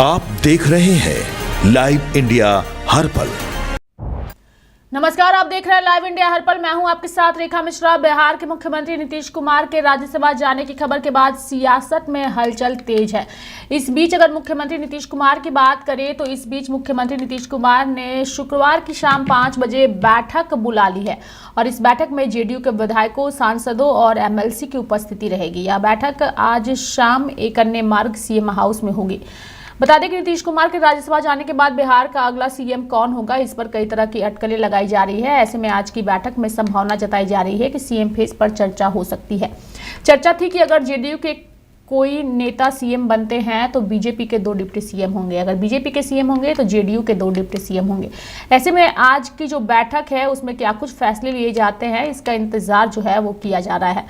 आप देख रहे हैं लाइव इंडिया हर पल। नमस्कार, आप देख रहे हैं लाइव इंडिया हर पल। मैं हूं आपके साथ रेखा मिश्रा। बिहार के मुख्यमंत्री नीतीश कुमार के राज्यसभा जाने की खबर के बाद सियासत में हलचल तेज है। इस बीच अगर मुख्यमंत्री नीतीश कुमार की बात करें तो इस बीच मुख्यमंत्री नीतीश कुमार ने शुक्रवार की शाम 5 बजे बैठक बुला ली है और इस बैठक में जेडीयू के विधायकों, सांसदों और एमएलसी की उपस्थिति रहेगी। यह बैठक आज शाम एक अन्य मार्ग सीएम हाउस में होगी। बता दें कि नीतीश कुमार के राज्यसभा जाने के बाद बिहार का अगला सीएम कौन होगा, इस पर कई तरह की अटकलें लगाई जा रही है। ऐसे में आज की बैठक में संभावना जताई जा रही है कि सीएम फेस पर चर्चा हो सकती है। चर्चा थी कि अगर जेडीयू के कोई नेता सीएम बनते हैं तो बीजेपी के 2 डिप्टी सीएम होंगे, अगर बीजेपी के सीएम होंगे तो जेडीयू के 2 डिप्टी सीएम होंगे। ऐसे में आज की जो बैठक है उसमें क्या कुछ फैसले लिए जाते हैं, इसका इंतजार जो है वो किया जा रहा है।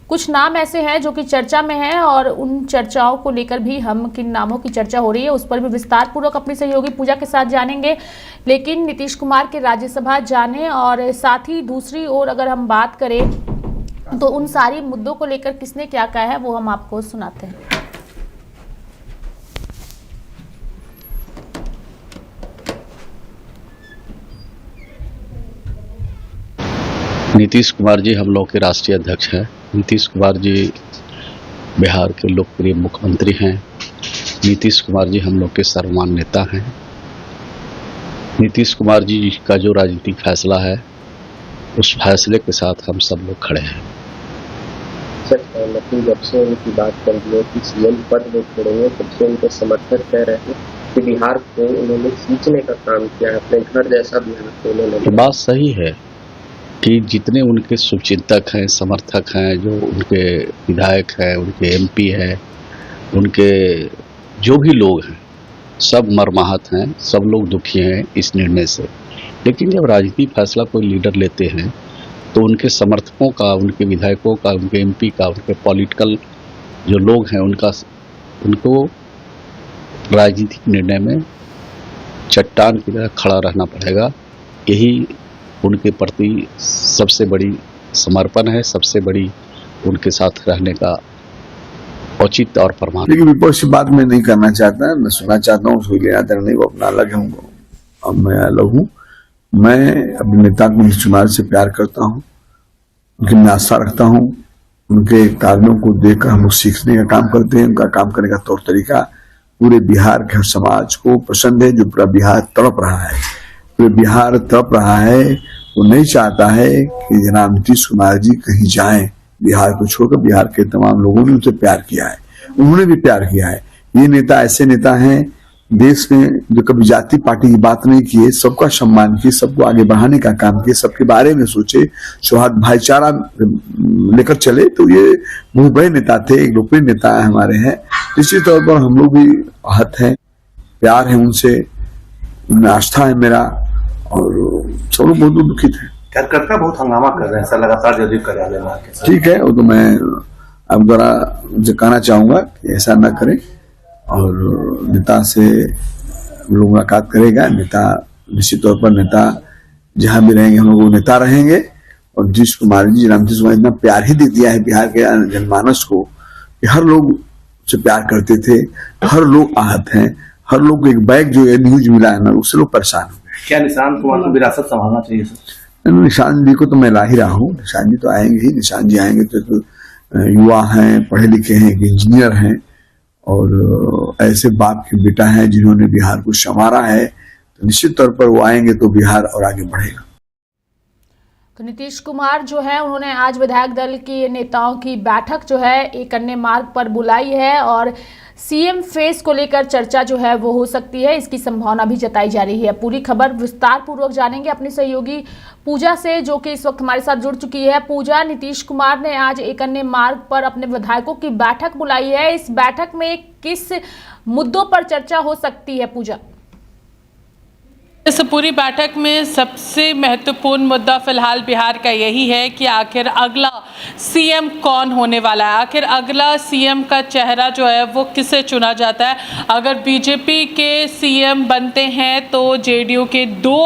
कुछ नाम ऐसे हैं जो कि चर्चा में हैं और उन चर्चाओं को लेकर भी हम किन नामों की चर्चा हो रही है उस पर भी विस्तार पूर्वक अपनी सहयोगी पूजा के साथ जानेंगे। लेकिन नीतीश कुमार के राज्यसभा जाने और साथ ही दूसरी ओर अगर हम बात करें तो उन सारी मुद्दों को लेकर किसने क्या कहा है वो हम आपको सुनाते हैं। नीतीश कुमार जी हम लोग के राष्ट्रीय अध्यक्ष हैं। नीतीश कुमार जी बिहार के लोकप्रिय मुख्यमंत्री हैं। नीतीश कुमार जी हम लोग के सर्वमान्य नेता हैं। नीतीश कुमार जी का जो राजनीतिक फैसला है उस फैसले के साथ हम सब लोग खड़े हैं। लेकिन जब से उनकी बात कर रही है कि सीएम पद में छोड़ेंगे तब से उनके समर्थक कह रहे हैं कि बिहार को उन्होंने खींचने का काम किया है, अपने घर जैसा बिहार को उन्होंने। बात सही है कि जितने उनके शुभचिंतक हैं, समर्थक हैं, जो उनके विधायक हैं, उनके एमपी हैं, उनके जो भी लोग हैं, सब मर्माहत हैं, सब लोग दुखी हैं इस निर्णय से। लेकिन जब राजनीतिक फैसला कोई लीडर लेते हैं तो उनके समर्थकों का, उनके विधायकों का, उनके एमपी का, उनके पॉलिटिकल जो लोग हैं उनको राजनीतिक निर्णय में चट्टान की तरह खड़ा रहना पड़ेगा। यही उनके प्रति सबसे बड़ी समर्पण है, सबसे बड़ी उनके साथ रहने का औचित्य और प्रमाण। लेकिन विपक्ष की बात मैं नहीं करना चाहता, मैं सुनना चाहता हूँ, उसको लेना नहीं, वो अपना अलग है, अब मैं अलग हूँ। मैं अपने नेता को नीतीश कुमार से प्यार करता हूँ, उनकी मैं आस्था रखता हूँ। उनके कार्यों को देखकर हम लोग सीखने का काम करते हैं। उनका काम करने का तौर तरीका पूरे बिहार के समाज को पसंद है। जो पूरा बिहार तड़प रहा है, पूरे बिहार तड़प रहा है, वो नहीं चाहता है कि जनाब नीतीश कुमार जी कहीं जाएं। बिहार को छोड़कर बिहार के तमाम लोगों ने उनसे प्यार किया है, उन्होंने भी प्यार किया है। ये नेता ऐसे नेता हैं देश में जो कभी जाति पार्टी की बात नहीं किए, सबका सम्मान किए, सबको आगे बढ़ाने का काम किए, सबके बारे में सोचे, सौहार्द भाईचारा लेकर चले। तो ये बहुत बड़े नेता थे, एक लोकप्रिय नेता हमारे हैं। निश्चित तौर पर हम लोग भी आहत हैं, प्यार है उनसे, उनमें आस्था है मेरा, और सब लोग बहुत दुखित है। कार्यकर्ता बहुत हंगामा कर रहे हैं सर, लगातार जदयू कार्यालय में। ठीक है, वो तो मैं अब जरा कहना चाहूंगा कि ऐसा न करें और नेता से लोग मुलाकात करेगा। नेता निश्चित तौर पर नेता जहां भी रहेंगे हम लोग नेता रहेंगे। और नीतीश कुमार जी, नीतीश कुमार इतना प्यार ही दे दिया है बिहार के जनमानस को कि हर लोग से प्यार करते थे, हर लोग आहत हैं, हर लोग को एक बैग जो है न्यूज मिला है ना, उससे लोग परेशान हो गए। क्या निशांत कुमार को विरासत संभालना चाहिए सर? निशांत जी को तो मैं ला ही रहा हूँ, निशांत जी तो आएंगे ही। निशांत जी आएंगे तो युवा हैं, पढ़े लिखे हैं, इंजीनियर हैं और ऐसे बाप के बेटा हैं जिन्होंने बिहार को संवारा है। तो निश्चित तौर पर वो आएंगे तो बिहार और आगे बढ़ेगा। तो नीतीश कुमार जो है उन्होंने आज विधायक दल के नेताओं की बैठक जो है एक अन्य मार्ग पर बुलाई है और सीएम फेस को लेकर चर्चा जो है वो हो सकती है, इसकी संभावना भी जताई जा रही है। पूरी खबर विस्तार पूर्वक जानेंगे अपनी सहयोगी पूजा से, जो कि इस वक्त हमारे साथ जुड़ चुकी है। पूजा, नीतीश कुमार ने आज एक अन्य मार्ग पर अपने विधायकों की बैठक बुलाई है, इस बैठक में किस मुद्दों पर चर्चा हो सकती है पूजा? इस पूरी बैठक में सबसे महत्वपूर्ण मुद्दा फिलहाल बिहार का यही है कि आखिर अगला सीएम कौन होने वाला है, आखिर अगला सीएम का चेहरा जो है वो किसे चुना जाता है। अगर बीजेपी के सीएम बनते हैं तो जेडीयू के 2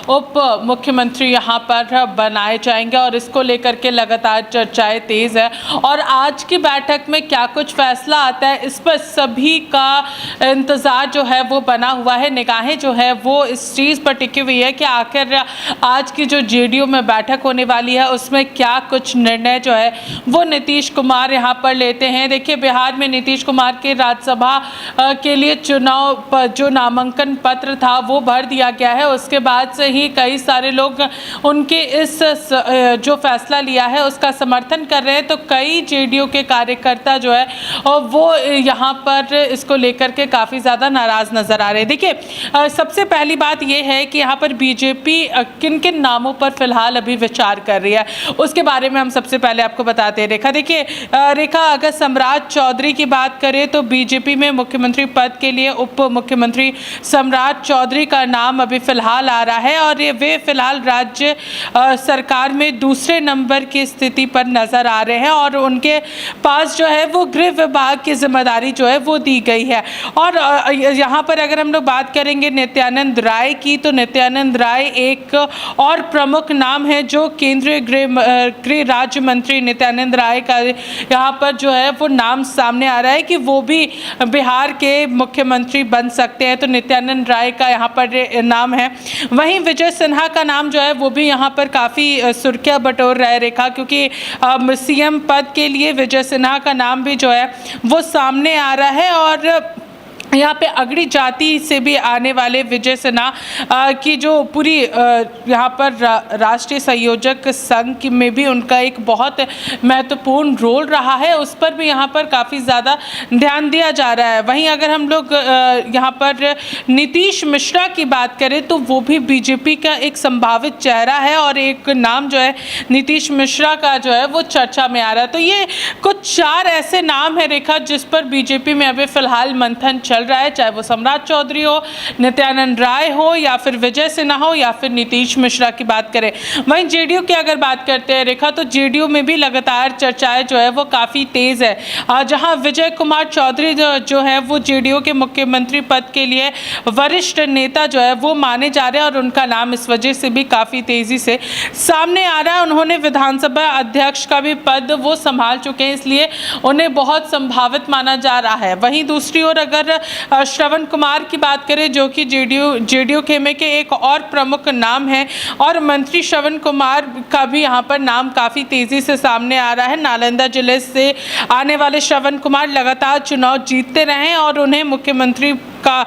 उप मुख्यमंत्री यहाँ पर बनाए जाएंगे और इसको लेकर के लगातार चर्चाएं तेज है। और आज की बैठक में क्या कुछ फैसला आता है, इस पर सभी का इंतजार जो है वो बना हुआ है। निगाहें जो है वो इस चीज़ पर टिकी हुई है कि आखिर आज की जो जेडीयू में बैठक होने वाली है उसमें क्या कुछ निर्णय जो है वो नीतीश कुमार यहाँ पर लेते हैं। देखिए, बिहार में नीतीश कुमार के राज्यसभा के लिए चुनाव पर जो नामांकन पत्र था वो भर दिया गया है। उसके बाद से ही कई सारे लोग उनके इस जो फैसला लिया है उसका समर्थन कर रहे हैं, तो कई जेडीयू के कार्यकर्ता जो है वो यहाँ पर इसको लेकर के काफ़ी ज़्यादा नाराज़ नज़र आ रहे हैं। देखिए, सबसे पहली बात ये है कि यहाँ पर बीजेपी किन किन नामों पर फिलहाल अभी विचार कर रही है, उसके बारे में हम सबसे पहले आपको बताते हैं। रेखा, देखिए रेखा, अगर सम्राट चौधरी की बात करें तो बीजेपी में मुख्यमंत्री पद के लिए उप मुख्यमंत्री सम्राट चौधरी का नाम अभी फिलहाल आ रहा है और वे फिलहाल राज्य सरकार में दूसरे नंबर की स्थिति पर नजर आ रहे हैं और उनके पास जो है वो गृह विभाग की जिम्मेदारी जो है वो दी गई है। और यहाँ पर अगर हम लोग बात करेंगे नित्यानंद राय की, तो नित्यानंद राय एक और प्रमुख नाम है जो केंद्रीय गृह राज्य मंत्री नित्यानंद राय का यहाँ पर जो है वो नाम सामने आ रहा है कि वो भी बिहार के मुख्यमंत्री बन सकते हैं, तो नित्यानंद राय का यहाँ पर नाम है। वहीं विजय सिन्हा का नाम जो है वो भी यहाँ पर काफ़ी सुर्खियाँ बटोर रहा है रेखा, क्योंकि सीएम पद के लिए विजय सिन्हा का नाम भी जो है वो सामने आ रहा है। और यहाँ पे अगड़ी जाति से भी आने वाले विजय सिन्हा की जो पूरी यहाँ पर राष्ट्रीय संयोजक संघ में भी उनका एक बहुत महत्वपूर्ण रोल रहा है, उस पर भी यहाँ पर काफ़ी ज़्यादा ध्यान दिया जा रहा है। वहीं अगर हम लोग यहाँ पर नीतीश मिश्रा की बात करें तो वो भी बीजेपी का एक संभावित चेहरा है और एक नाम जो है नीतीश मिश्रा का जो है वो चर्चा में आ रहा है। तो ये कुछ 4 ऐसे नाम है रेखा जिस पर बीजेपी में अभी फिलहाल मंथन चल रहा है, चाहे वो सम्राट चौधरी हो, नित्यानंद राय हो या फिर विजय सिन्हा हो या फिर नीतीश मिश्रा की बात करें। वहीं जेडीयू की अगर बात करते हैं रेखा, तो जेडीयू में भी लगातार चर्चाएं जो है वो काफ़ी तेज़ है। जहां विजय कुमार चौधरी जो है वो जेडीयू के मुख्यमंत्री पद के लिए वरिष्ठ नेता जो है वो माने जा रहे हैं और उनका नाम इस वजह से भी काफ़ी तेज़ी से सामने आ रहा है। उन्होंने विधानसभा अध्यक्ष का भी पद वो संभाल चुके हैं, इसलिए उन्हें बहुत संभावित माना जा रहा है। वहीं दूसरी ओर अगर श्रवण कुमार की बात करें जो कि जेडीयू खेमे के एक और प्रमुख नाम है और मंत्री श्रवण कुमार का भी यहाँ पर नाम काफ़ी तेज़ी से सामने आ रहा है। नालंदा जिले से आने वाले श्रवण कुमार लगातार चुनाव जीतते रहे हैं और उन्हें मुख्यमंत्री का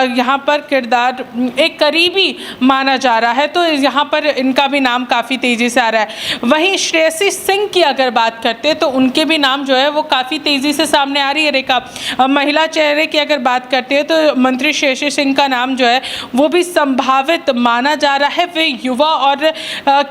यहाँ पर किरदार एक करीबी माना जा रहा है, तो यहाँ पर इनका भी नाम काफ़ी तेज़ी से आ रहा है। वहीं श्रेयसी सिंह की अगर बात करते हैं तो उनके भी नाम जो है वो काफ़ी तेज़ी से सामने आ रही है रेखा। महिला चेहरे की अगर बात करते हैं तो मंत्री श्रेयसी सिंह का नाम जो है वो भी संभावित माना जा रहा है। वे युवा और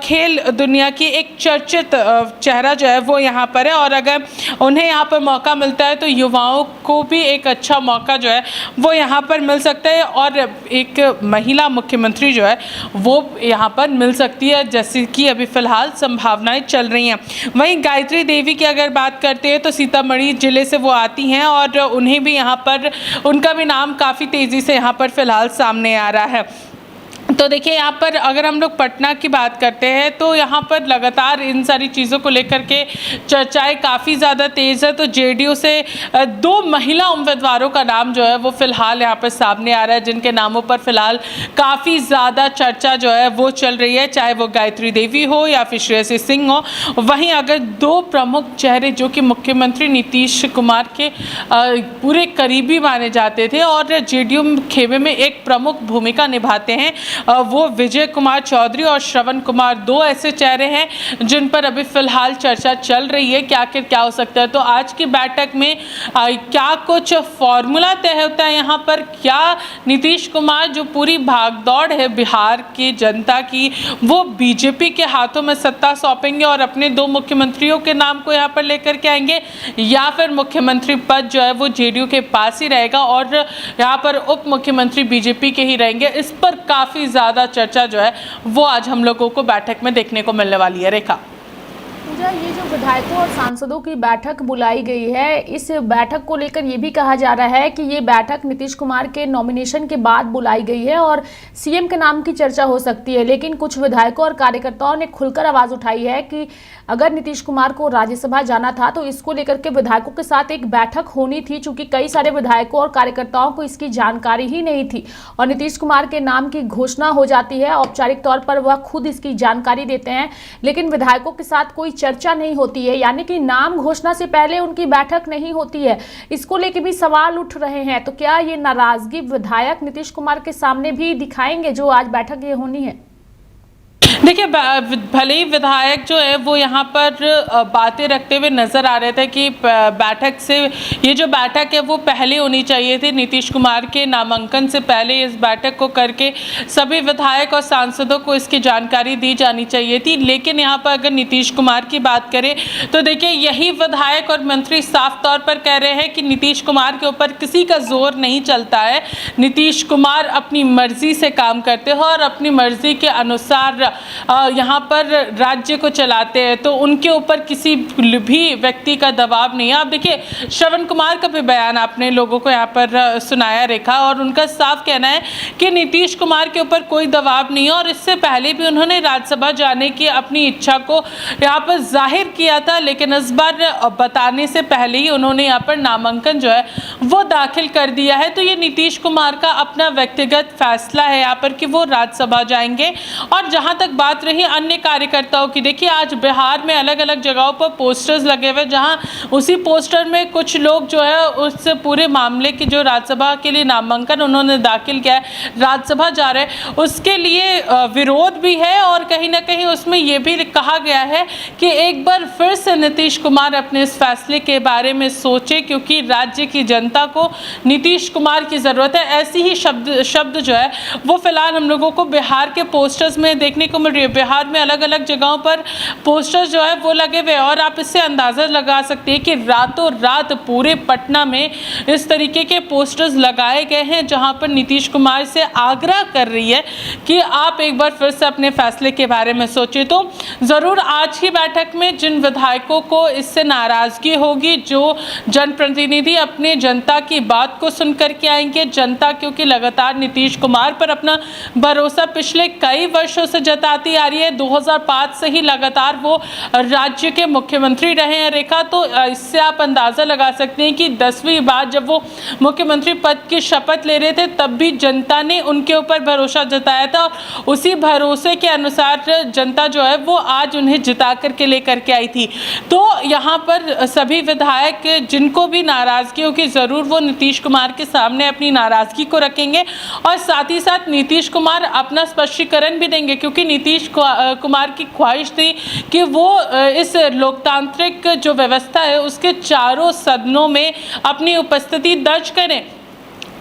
खेल दुनिया की एक चर्चित चेहरा जो है वो यहाँ पर है और अगर उन्हें यहाँ पर मौका मिलता है तो युवाओं को भी एक अच्छा मौका जो है वो यहाँ पर मिल सकता है और एक महिला मुख्यमंत्री जो है वो यहाँ पर मिल सकती है, जैसे कि अभी फिलहाल संभावनाएं चल रही हैं। वहीं गायत्री देवी की अगर बात करते हैं तो सीतामढ़ी जिले से वो आती हैं और उन्हें भी यहाँ पर उनका भी नाम काफ़ी तेज़ी से यहाँ पर फिलहाल सामने आ रहा है। तो देखिए यहाँ पर अगर हम लोग पटना की बात करते हैं तो यहाँ पर लगातार इन सारी चीज़ों को लेकर के चर्चाएं काफ़ी ज़्यादा तेज़ है। तो जेडीयू से 2 महिला उम्मीदवारों का नाम जो है वो फिलहाल यहाँ पर सामने आ रहा है, जिनके नामों पर फिलहाल काफ़ी ज़्यादा चर्चा जो है वो चल रही है, चाहे वो गायत्री देवी हो या फिर श्रेयसी सिंह हो। वहीं अगर 2 प्रमुख चेहरे जो कि मुख्यमंत्री नीतीश कुमार के पूरे करीबी माने जाते थे और जेडीयू खेमे में एक प्रमुख भूमिका निभाते हैं, वो विजय कुमार चौधरी और श्रवण कुमार 2 ऐसे चेहरे हैं जिन पर अभी फिलहाल चर्चा चल रही है कि आखिर क्या हो सकता है। तो आज की बैठक में क्या कुछ फॉर्मूला तय होता है यहाँ पर, क्या नीतीश कुमार जो पूरी भागदौड़ है बिहार की जनता की वो बीजेपी के हाथों में सत्ता सौंपेंगे और अपने 2 मुख्यमंत्रियों के नाम को यहाँ पर लेकर के आएंगे, या फिर मुख्यमंत्री पद जो है वो जेडीयू के पास ही रहेगा और यहाँ पर उप मुख्यमंत्री बीजेपी के ही रहेंगे। इस पर काफ़ी ज़्यादा चर्चा जो है वो आज हम लोगों को बैठक में देखने को मिलने वाली है रेखा। अच्छा, ये जो विधायकों और सांसदों की बैठक बुलाई गई है, इस बैठक को लेकर ये भी कहा जा रहा है कि ये बैठक नीतीश कुमार के नॉमिनेशन के बाद बुलाई गई है और सीएम के नाम की चर्चा हो सकती है। लेकिन कुछ विधायकों और कार्यकर्ताओं ने खुलकर आवाज उठाई है कि अगर नीतीश कुमार को राज्यसभा जाना था तो इसको लेकर के विधायकों के साथ एक बैठक होनी थी, चूंकि कई सारे विधायकों और कार्यकर्ताओं को इसकी जानकारी ही नहीं थी और नीतीश कुमार के नाम की घोषणा हो जाती है। औपचारिक तौर पर वह खुद इसकी जानकारी देते हैं, लेकिन विधायकों के साथ कोई चर्चा नहीं होती है, यानी कि नाम घोषणा से पहले उनकी बैठक नहीं होती है। इसको लेकर भी सवाल उठ रहे हैं। तो क्या ये नाराजगी विधायक नीतीश कुमार के सामने भी दिखाएंगे जो आज बैठक ये होनी है? देखिए, भले ही विधायक जो है वो यहाँ पर बातें रखते हुए नजर आ रहे थे कि बैठक से, ये जो बैठक है वो पहले होनी चाहिए थी, नीतीश कुमार के नामांकन से पहले इस बैठक को करके सभी विधायक और सांसदों को इसकी जानकारी दी जानी चाहिए थी। लेकिन यहाँ पर अगर नीतीश कुमार की बात करें तो देखिए, यही विधायक और मंत्री साफ तौर पर कह रहे हैं कि नीतीश कुमार के ऊपर किसी का जोर नहीं चलता है। नीतीश कुमार अपनी मर्जी से काम करते हैं और अपनी मर्जी के अनुसार यहाँ पर राज्य को चलाते हैं, तो उनके ऊपर किसी भी व्यक्ति का दबाव नहीं है। आप देखिए, श्रवण कुमार का भी बयान आपने लोगों को यहाँ पर सुनाया रेखा, और उनका साफ कहना है कि नीतीश कुमार के ऊपर कोई दबाव नहीं है और इससे पहले भी उन्होंने राज्यसभा जाने की अपनी इच्छा को यहाँ पर जाहिर किया था, लेकिन इस बार बताने से पहले ही उन्होंने यहाँ पर नामांकन जो है वो दाखिल कर दिया है। तो ये नीतीश कुमार का अपना व्यक्तिगत फैसला है यहाँ पर कि वो राज्यसभा जाएंगे। और जहाँ तक बात रही अन्य कार्यकर्ताओं की, देखिए आज बिहार में अलग अलग जगहों पर पोस्टर्स लगे हुए, जहां उसी पोस्टर में कुछ लोग जो है उस पूरे मामले की जो राज्यसभा के लिए नामांकन उन्होंने दाखिल किया है, राज्यसभा जा रहे हैं, उसके लिए विरोध भी है। और कहीं ना कहीं उसमें यह भी कहा गया है कि एक बार फिर से नीतीश कुमार अपने इस फैसले के बारे में सोचे, क्योंकि राज्य की जनता को नीतीश कुमार की जरूरत है। ऐसी ही शब्द जो है वो फिलहाल हम लोगों को बिहार के पोस्टर्स में देखने को मिल रही है। बिहार में अलग अलग जगहों पर पोस्टर्स जो है वो लगे हुए, और आप इससे अंदाजा लगा सकते हैं कि रातों रात पूरे पटना में इस तरीके के पोस्टर्स लगाए गए हैं, जहां पर नीतीश कुमार से आग्रह कर रही है कि आप एक बार फिर से अपने फैसले के बारे में सोचें। तो जरूर आज की बैठक में जिन विधायकों को इससे नाराजगी होगी, जो जनप्रतिनिधि अपने जनता की बात को सुनकर के आएंगे, जनता क्योंकि लगातार नीतीश कुमार पर अपना भरोसा पिछले कई वर्षों से जताती आ रही है, 2005 से ही लगातार वो राज्य के मुख्यमंत्री रहे हैं रेखा। तो इससे आप अंदाजा लगा सकते हैं कि 10वीं बार जब वो मुख्यमंत्री पद की शपथ ले रहे थे, तब भी जनता ने उनके ऊपर भरोसा जताया था, और उसी भरोसे के अनुसार जनता जो है वो आज उन्हें जिता करके लेकर के आई थी। तो यहाँ पर सभी विधायक जिनको भी नाराजगी होगी, जरूर वो नीतीश कुमार के सामने अपनी नाराजगी को रखेंगे, और साथ ही साथ नीतीश कुमार अपना स्पष्टीकरण भी देंगे, क्योंकि नीतीश कुमार की ख्वाहिश थी कि वो इस लोकतांत्रिक जो व्यवस्था है उसके चारों सदनों में अपनी उपस्थिति दर्ज करें।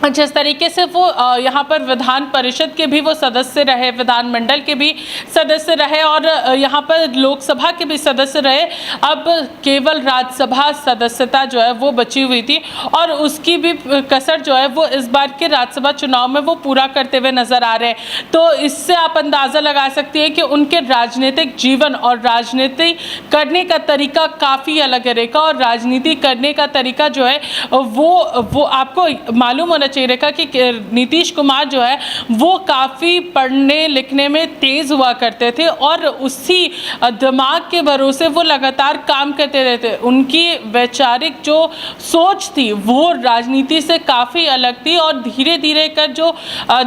जिस तरीके से वो यहाँ पर विधान परिषद के भी वो सदस्य रहे, विधानमंडल के भी सदस्य रहे, और यहाँ पर लोकसभा के भी सदस्य रहे, अब केवल राज्यसभा सदस्यता जो है वो बची हुई थी, और उसकी भी कसर जो है वो इस बार के राज्यसभा चुनाव में वो पूरा करते हुए नजर आ रहे हैं। तो इससे आप अंदाज़ा लगा सकते हैं कि उनके राजनीतिक जीवन और राजनीति करने का तरीका काफ़ी अलग है रेखा, और राजनीति करने का तरीका जो है वो आपको मालूम होना चाहिए रेखा कि नीतीश कुमार जो है वो काफ़ी पढ़ने लिखने में तेज़ हुआ करते थे, और उसी दिमाग के भरोसे वो लगातार काम करते रहते। उनकी वैचारिक जो सोच थी वो राजनीति से काफ़ी अलग थी, और धीरे धीरे कर जो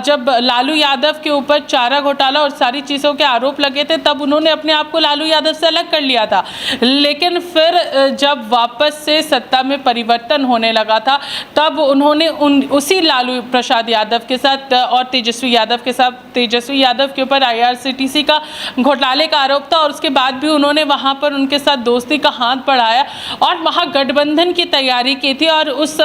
जब लालू यादव के ऊपर चारा घोटाला और सारी चीज़ों के आरोप लगे थे, तब उन्होंने अपने आप को लालू यादव से अलग कर लिया था। लेकिन फिर जब वापस से सत्ता में परिवर्तन होने लगा था, तब उन्होंने उसी लालू प्रसाद यादव के साथ और तेजस्वी यादव के ऊपर IRCTC का घोटाले का आरोप था, और उसके बाद भी उन्होंने वहां पर उनके साथ दोस्ती का हाथ बढ़ाया और महागठबंधन की तैयारी की थी। और उस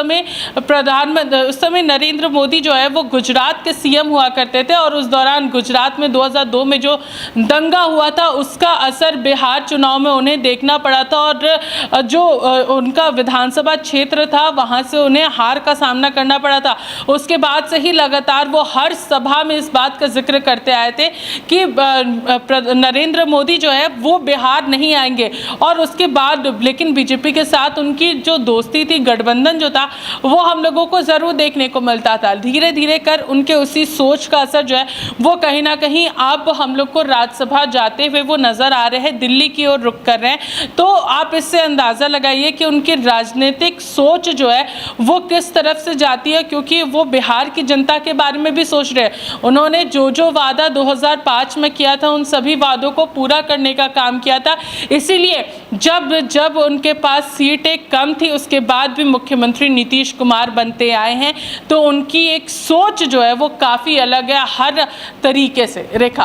समय नरेंद्र मोदी जो है वो गुजरात के CM हुआ करते थे, और उस दौरान गुजरात में 2002 में जो दंगा हुआ था उसका असर बिहार चुनाव में उन्हें देखना पड़ा था, और जो उनका विधानसभा क्षेत्र था वहां से उन्हें हार का सामना करना पड़ा था। था उसके बाद से ही लगातार वो हर सभा में इस बात का जिक्र करते आए थे कि नरेंद्र मोदी जो है वो बिहार नहीं आएंगे। और उसके बाद लेकिन बीजेपी के साथ उनकी जो दोस्ती थी, गठबंधन जो था, वो हम लोगों को जरूर देखने को मिलता था। धीरे धीरे कर उनके उसी सोच का असर जो है वो कहीं ना कहीं अब हम लोग को राज्यसभा जाते हुए वो नजर आ रहे हैं, दिल्ली की ओर रुख कर रहे हैं। तो आप इससे अंदाजा लगाइए कि उनकी राजनीतिक सोच जो है वो किस तरफ से जाती है, क्योंकि वो बिहार की जनता के बारे में भी सोच रहे हैं। उन्होंने जो वादा 2005 में किया था उन सभी वादों को पूरा करने का काम किया था। इसीलिए जब उनके पास सीटें कम थी उसके बाद भी मुख्यमंत्री नीतीश कुमार बनते आए हैं। तो उनकी एक सोच जो है वो काफ़ी अलग है हर तरीके से। रेखा,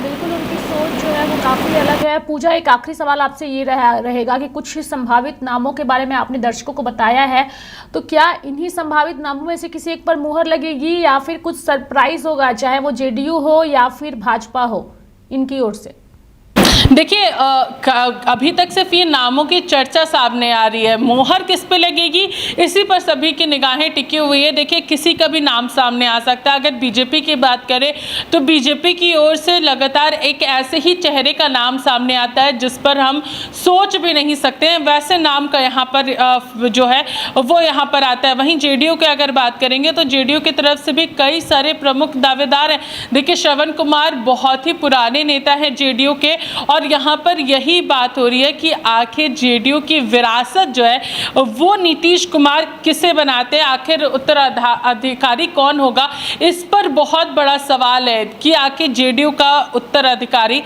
बिल्कुल उनकी सोच जो है वो काफ़ी अलग है। पूजा, एक आखिरी सवाल आपसे ये रहेगा कि कुछ संभावित नामों के बारे में आपने दर्शकों को बताया है, तो क्या इन्हीं संभावित नामों में से किसी एक पर मुहर लगेगी या फिर कुछ सरप्राइज होगा, चाहे वो जेडीयू हो या फिर भाजपा हो, इनकी ओर से? देखिए, अभी तक सिर्फ ये नामों की चर्चा सामने आ रही है। मोहर किस पे लगेगी, इसी पर सभी की निगाहें टिकी हुई है। देखिए, किसी का भी नाम सामने आ सकता है। अगर बीजेपी की बात करें तो बीजेपी की ओर से लगातार एक ऐसे ही चेहरे का नाम सामने आता है जिस पर हम सोच भी नहीं सकते हैं, वैसे नाम का यहाँ पर जो है वो यहाँ पर आता है। वहीं जेडीयू की अगर बात करेंगे तो जेडीयू की तरफ से भी कई सारे प्रमुख दावेदार हैं। देखिए, श्रवण कुमार बहुत ही पुराने नेता हैं जेडीयू के, और यहाँ पर यही बात हो रही है कि आखिर जेडीयू की विरासत जो है वो नीतीश कुमार किसे बनाते हैं, आखिर उत्तराधिकारी कौन होगा, इस पर बहुत बड़ा सवाल है कि आखिर जेडीयू का उत्तराधिकारी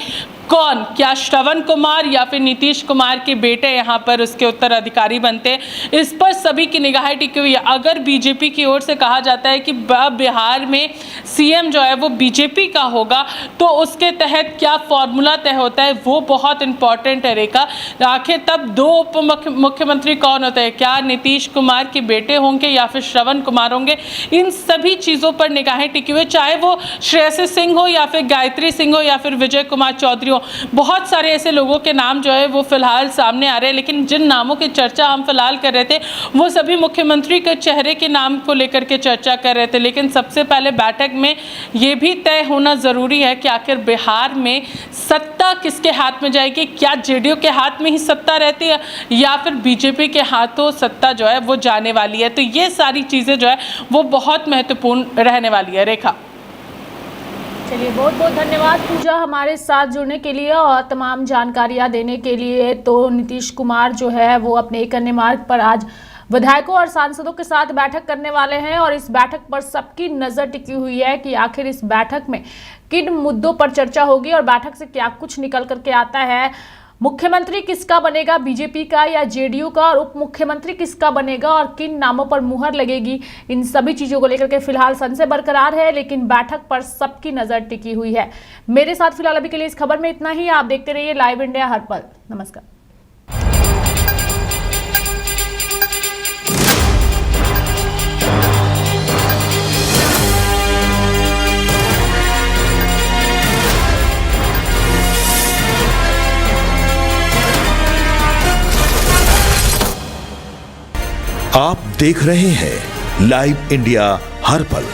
कौन, क्या श्रवण कुमार या फिर नीतीश कुमार के बेटे यहाँ पर उसके उत्तराधिकारी बनते हैं। इस पर सभी की निगाहें टिकी हुई है। अगर बीजेपी की ओर से कहा जाता है कि बिहार में सीएम जो है वो बीजेपी का होगा तो उसके तहत क्या फॉर्मूला तय होता है वो बहुत इंपॉर्टेंट है। रेखा, आखिर तब दो उप मुख्यमंत्री कौन होते हैं, क्या नीतीश कुमार के बेटे होंगे या फिर श्रवण कुमार होंगे, इन सभी चीज़ों पर निगाहें टिकी हुई है। चाहे वो श्रेयसी सिंह हो या फिर गायत्री सिंह हो या फिर विजय कुमार चौधरी, बहुत सारे ऐसे लोगों के नाम जो है वो फिलहाल सामने आ रहे हैं। लेकिन जिन नामों की चर्चा हम फिलहाल कर रहे थे वो सभी मुख्यमंत्री के चेहरे के नाम को लेकर के चर्चा कर रहे थे। लेकिन सबसे पहले बैठक में ये भी तय होना ज़रूरी है कि आखिर बिहार में सत्ता किसके हाथ में जाएगी, क्या जेडीयू के हाथ में ही सत्ता रहती है या फिर बीजेपी के हाथों सत्ता जो है वो जाने वाली है। तो ये सारी चीज़ें जो है वो बहुत महत्वपूर्ण रहने वाली है। रेखा, चलिए, बहुत बहुत धन्यवाद पूजा हमारे साथ जुड़ने के लिए और तमाम जानकारियां देने के लिए। तो नीतीश कुमार जो है वो अपने एक अन्य मार्ग पर आज विधायकों और सांसदों के साथ बैठक करने वाले हैं और इस बैठक पर सबकी नजर टिकी हुई है कि आखिर इस बैठक में किन मुद्दों पर चर्चा होगी और बैठक से क्या कुछ निकल करके आता है। मुख्यमंत्री किसका बनेगा, बीजेपी का या जेडीयू का, और उप मुख्यमंत्री किसका बनेगा और किन नामों पर मुहर लगेगी, इन सभी चीजों को लेकर के फिलहाल संशय बरकरार है। लेकिन बैठक पर सबकी नजर टिकी हुई है। मेरे साथ फिलहाल अभी के लिए इस खबर में इतना ही। आप देखते रहिए लाइव इंडिया हर पल। नमस्कार। आप देख रहे हैं लाइव इंडिया हर पल।